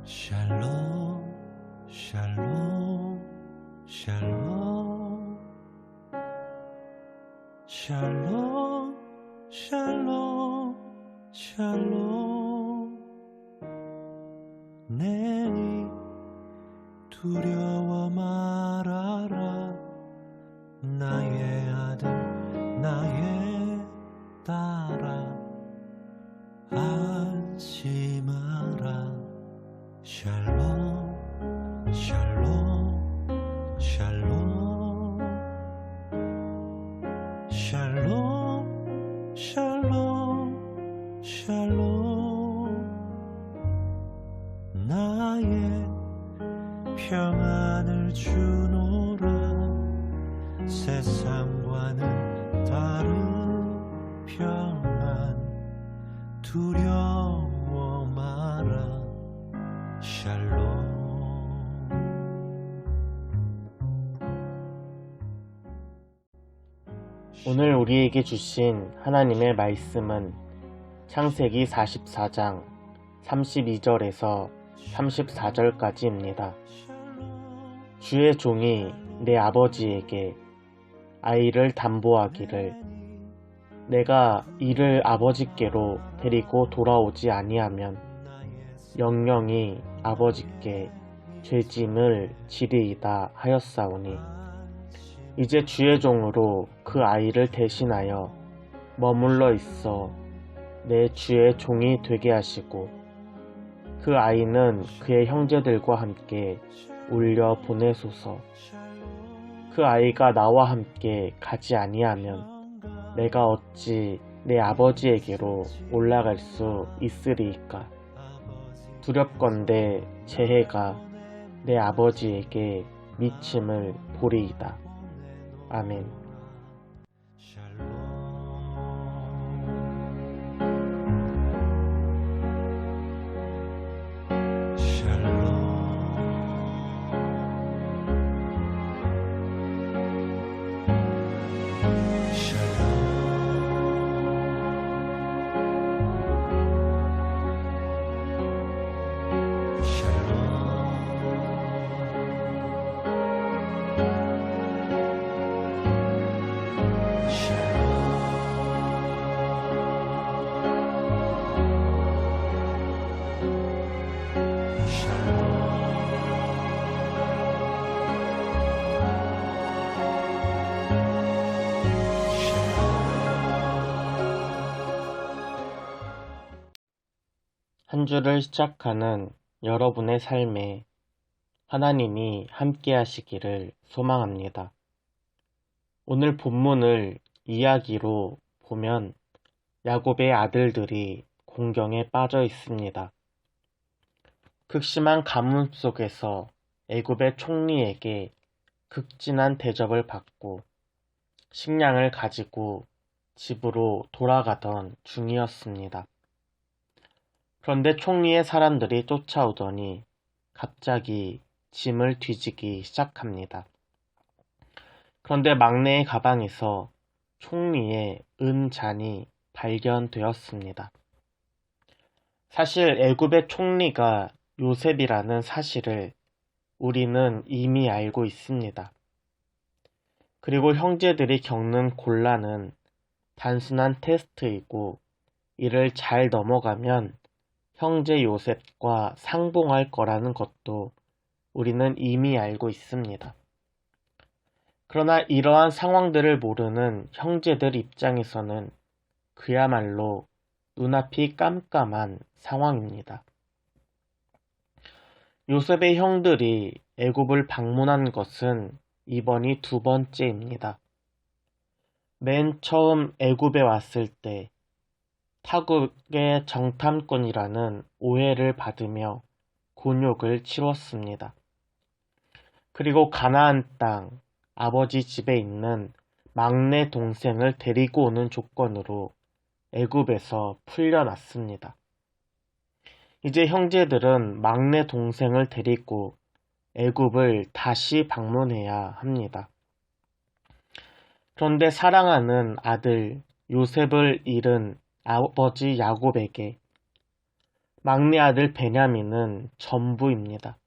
샬롬 샬롬 샬롬 샬롬 샬롬 샬롬 내니 두려워 말아라 나의 아들 나의 딸아 안심하라 샬롬 샬롬 샬롬 샬롬 샬롬 샬롬 나의 평안을 주노라 세상과는 다른 평안 두려워 마라 샬롬. 오늘 우리에게 주신 하나님의 말씀은 창세기 44장 32절에서 34절까지입니다. 주의 종이 내 아버지에게 아이를 담보하기를 내가 이를 아버지께로 데리고 돌아오지 아니하면 영영이 아버지께 죄짐을 지리이다 하였사오니 이제 주의 종으로 그 아이를 대신하여 머물러 있어 내 주의 종이 되게 하시고 그 아이는 그의 형제들과 함께 울려 보내소서. 그 아이가 나와 함께 가지 아니하면 내가 어찌 내 아버지에게로 올라갈 수 있으리이까. 두렵건대 재해가 내 아버지에게 미침을 보리이다. 아멘. 한 주를 시작하는 여러분의 삶에 하나님이 함께 하시기를 소망합니다. 오늘 본문을 이야기로 보면 야곱의 아들들이 공경에 빠져 있습니다. 극심한 가뭄 속에서 애굽의 총리에게 극진한 대접을 받고 식량을 가지고 집으로 돌아가던 중이었습니다. 그런데 총리의 사람들이 쫓아오더니 갑자기 짐을 뒤지기 시작합니다. 그런데 막내의 가방에서 총리의 은잔이 발견되었습니다. 사실 애굽의 총리가 요셉이라는 사실을 우리는 이미 알고 있습니다. 그리고 형제들이 겪는 곤란은 단순한 테스트이고 이를 잘 넘어가면 형제 요셉과 상봉할 거라는 것도 우리는 이미 알고 있습니다. 그러나 이러한 상황들을 모르는 형제들 입장에서는 그야말로 눈앞이 깜깜한 상황입니다. 요셉의 형들이 애굽을 방문한 것은 이번이 두 번째입니다. 맨 처음 애굽에 왔을 때 타국의 정탐꾼이라는 오해를 받으며 곤욕을 치렀습니다. 그리고 가나안 땅 아버지 집에 있는 막내 동생을 데리고 오는 조건으로 애굽에서 풀려났습니다. 이제 형제들은 막내 동생을 데리고 애굽을 다시 방문해야 합니다. 그런데 사랑하는 아들 요셉을 잃은 아버지 야곱에게 막내 아들 베냐민은 전부입니다.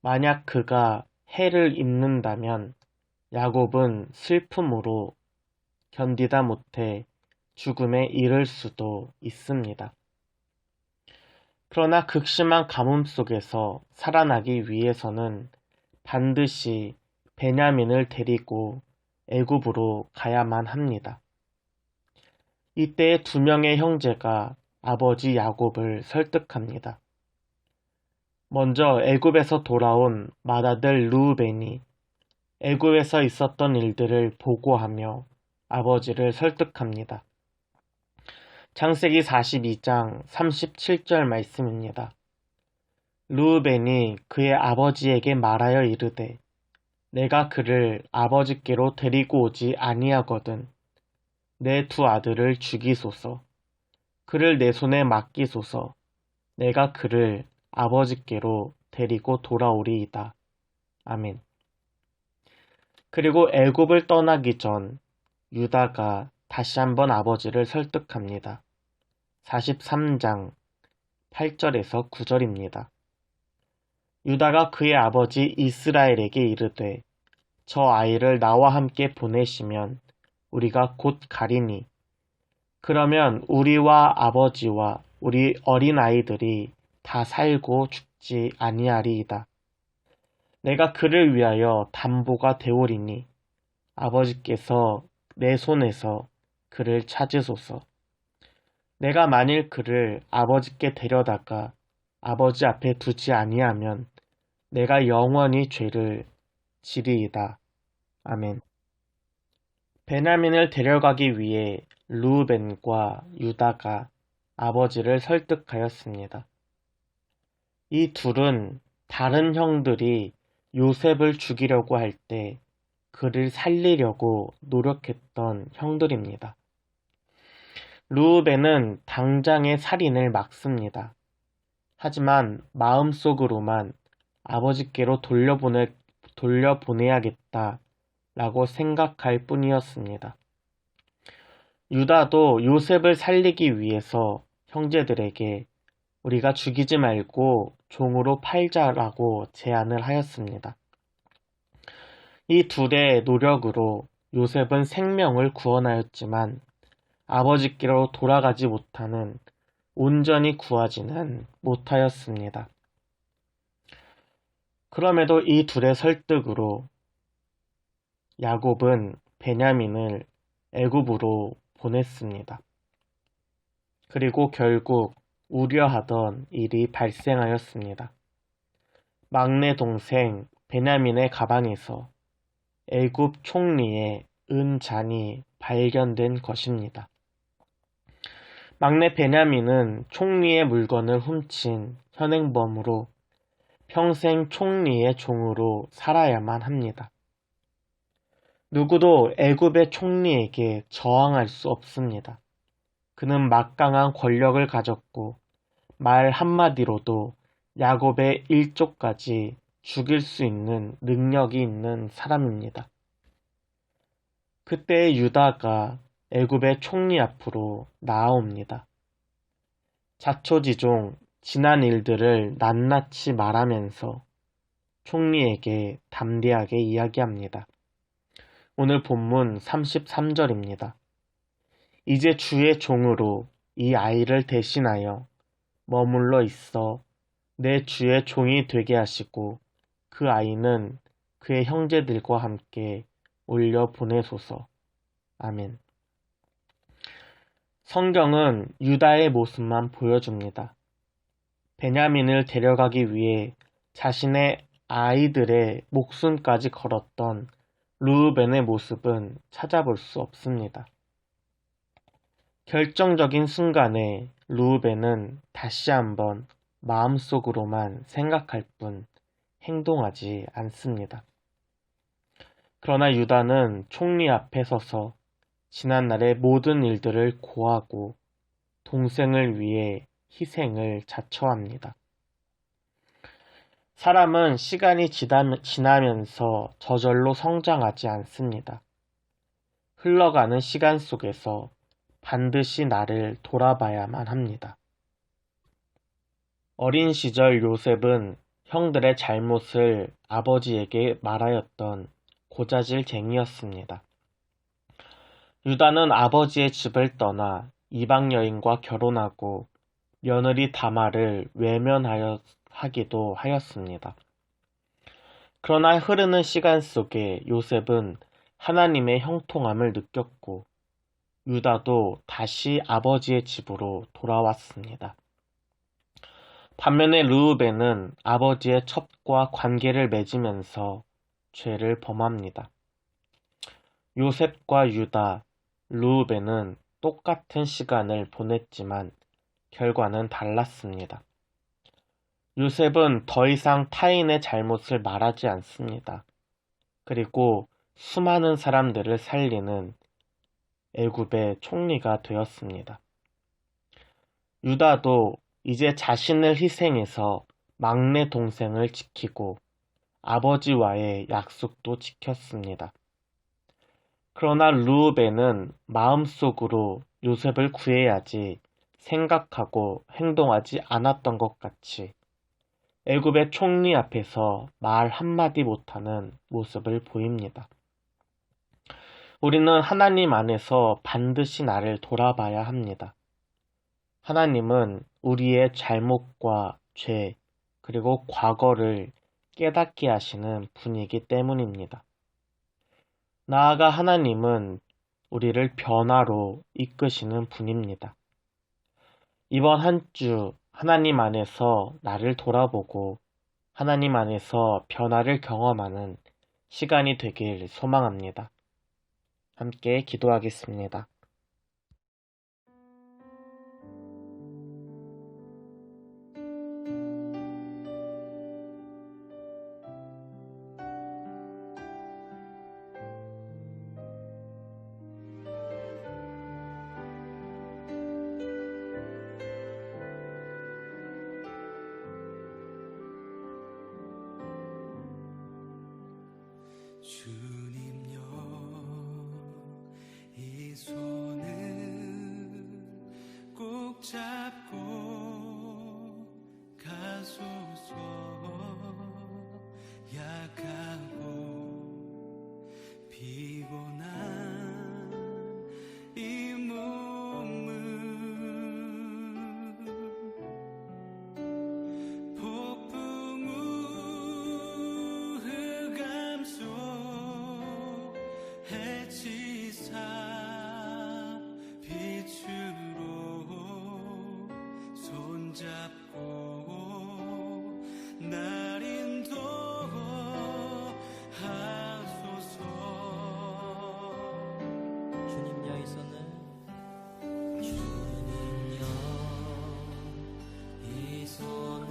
만약 그가 해를 입는다면 야곱은 슬픔으로 견디다 못해 죽음에 이를 수도 있습니다. 그러나 극심한 가뭄 속에서 살아나기 위해서는 반드시 베냐민을 데리고 애굽으로 가야만 합니다. 이때 두 명의 형제가 아버지 야곱을 설득합니다. 먼저 애굽에서 돌아온 맏아들 르우벤이 애굽에서 있었던 일들을 보고하며 아버지를 설득합니다. 창세기 42장 37절 말씀입니다. 르우벤이 그의 아버지에게 말하여 이르되 내가 그를 아버지께로 데리고 오지 아니하거든 내 두 아들을 죽이소서 그를 내 손에 맡기소서 내가 그를 아버지께로 데리고 돌아오리이다. 아멘. 그리고 애굽을 떠나기 전 유다가 다시 한번 아버지를 설득합니다. 43장 8절에서 9절입니다. 유다가 그의 아버지 이스라엘에게 이르되 저 아이를 나와 함께 보내시면 우리가 곧 가리니 그러면 우리와 아버지와 우리 어린아이들이 다 살고 죽지 아니하리이다. 내가 그를 위하여 담보가 되오리니 아버지께서 내 손에서 그를 찾으소서. 내가 만일 그를 아버지께 데려다가 아버지 앞에 두지 아니하면 내가 영원히 죄를 지리이다. 아멘. 베냐민을 데려가기 위해 르우벤과 유다가 아버지를 설득하였습니다. 이 둘은 다른 형들이 요셉을 죽이려고 할 때 그를 살리려고 노력했던 형들입니다. 르우벤은 당장의 살인을 막습니다. 하지만 마음속으로만 아버지께로 돌려보내야겠다라고 생각할 뿐이었습니다. 유다도 요셉을 살리기 위해서 형제들에게 우리가 죽이지 말고 종으로 팔자라고 제안을 하였습니다. 이 둘의 노력으로 요셉은 생명을 구원하였지만 아버지께로 돌아가지 못하는 온전히 구하지는 못하였습니다. 그럼에도 이 둘의 설득으로 야곱은 베냐민을 애굽으로 보냈습니다. 그리고 결국 우려하던 일이 발생하였습니다. 막내 동생 베냐민의 가방에서 애굽 총리의 은잔이 발견된 것입니다. 막내 베냐민은 총리의 물건을 훔친 현행범으로 평생 총리의 종으로 살아야만 합니다. 누구도 애굽의 총리에게 저항할 수 없습니다. 그는 막강한 권력을 가졌고 말 한마디로도 야곱의 일족까지 죽일 수 있는 능력이 있는 사람입니다. 그때 유다가 애굽의 총리 앞으로 나아옵니다. 자초지종 지난 일들을 낱낱이 말하면서 총리에게 담대하게 이야기합니다. 오늘 본문 33절입니다. 이제 주의 종으로 이 아이를 대신하여 머물러 있어 내 주의 종이 되게 하시고 그 아이는 그의 형제들과 함께 올려 보내소서. 아멘. 성경은 유다의 모습만 보여줍니다. 베냐민을 데려가기 위해 자신의 아이들의 목숨까지 걸었던 르우벤의 모습은 찾아볼 수 없습니다. 결정적인 순간에 르우벤은 다시 한번 마음속으로만 생각할 뿐 행동하지 않습니다. 그러나 유다는 총리 앞에 서서 지난날의 모든 일들을 고하고 동생을 위해 희생을 자처합니다. 사람은 시간이 지나면서 저절로 성장하지 않습니다. 흘러가는 시간 속에서 반드시 나를 돌아봐야만 합니다. 어린 시절 요셉은 형들의 잘못을 아버지에게 말하였던 고자질쟁이였습니다. 유다는 아버지의 집을 떠나 이방 여인과 결혼하고 며느리 다말을 외면하기도 하였습니다. 그러나 흐르는 시간 속에 요셉은 하나님의 형통함을 느꼈고 유다도 다시 아버지의 집으로 돌아왔습니다. 반면에 르우벤은 아버지의 첩과 관계를 맺으면서 죄를 범합니다. 요셉과 유다, 르우벤은 똑같은 시간을 보냈지만 결과는 달랐습니다. 요셉은 더 이상 타인의 잘못을 말하지 않습니다. 그리고 수많은 사람들을 살리는 애굽의 총리가 되었습니다. 유다도 이제 자신을 희생해서 막내 동생을 지키고 아버지와의 약속도 지켰습니다. 그러나 르우벤은 마음속으로 요셉을 구해야지 생각하고 행동하지 않았던 것 같이 애굽의 총리 앞에서 말 한마디 못하는 모습을 보입니다. 우리는 하나님 안에서 반드시 나를 돌아봐야 합니다. 하나님은 우리의 잘못과 죄, 그리고 과거를 깨닫게 하시는 분이기 때문입니다. 나아가 하나님은 우리를 변화로 이끄시는 분입니다. 이번 한 주 하나님 안에서 나를 돌아보고 하나님 안에서 변화를 경험하는 시간이 되길 소망합니다. 함께 기도하겠습니다. 주님여 이 손을 꼭 잡고 가소서. 약하고 피곤한 이 몸을 폭풍 후 흑암 속 해치사 빛으로 손잡고 날 인도하소서. 주님여 이 손을 주님여 이 손을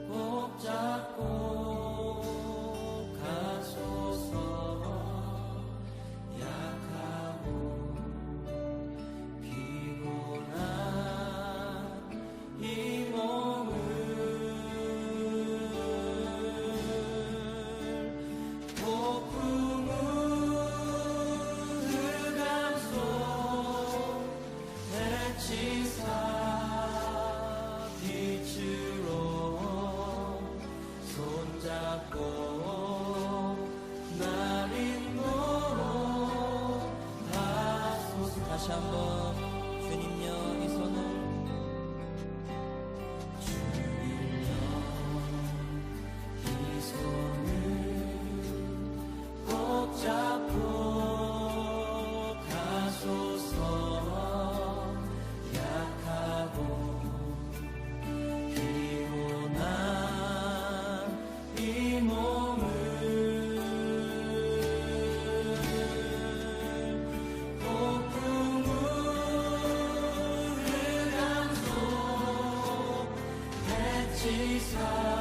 꼭 잡고 가소서. 약하고 피곤한 이 몸을 폭풍 흑암 속 해치사 빛으로 손잡고 날 인도하소서. 다시 한번 주님여 이 손을 주님여 이 손을 꼭 잡고 가소서. 약하고 피곤한 이 몸을 폭풍 후 흑암 속 해치사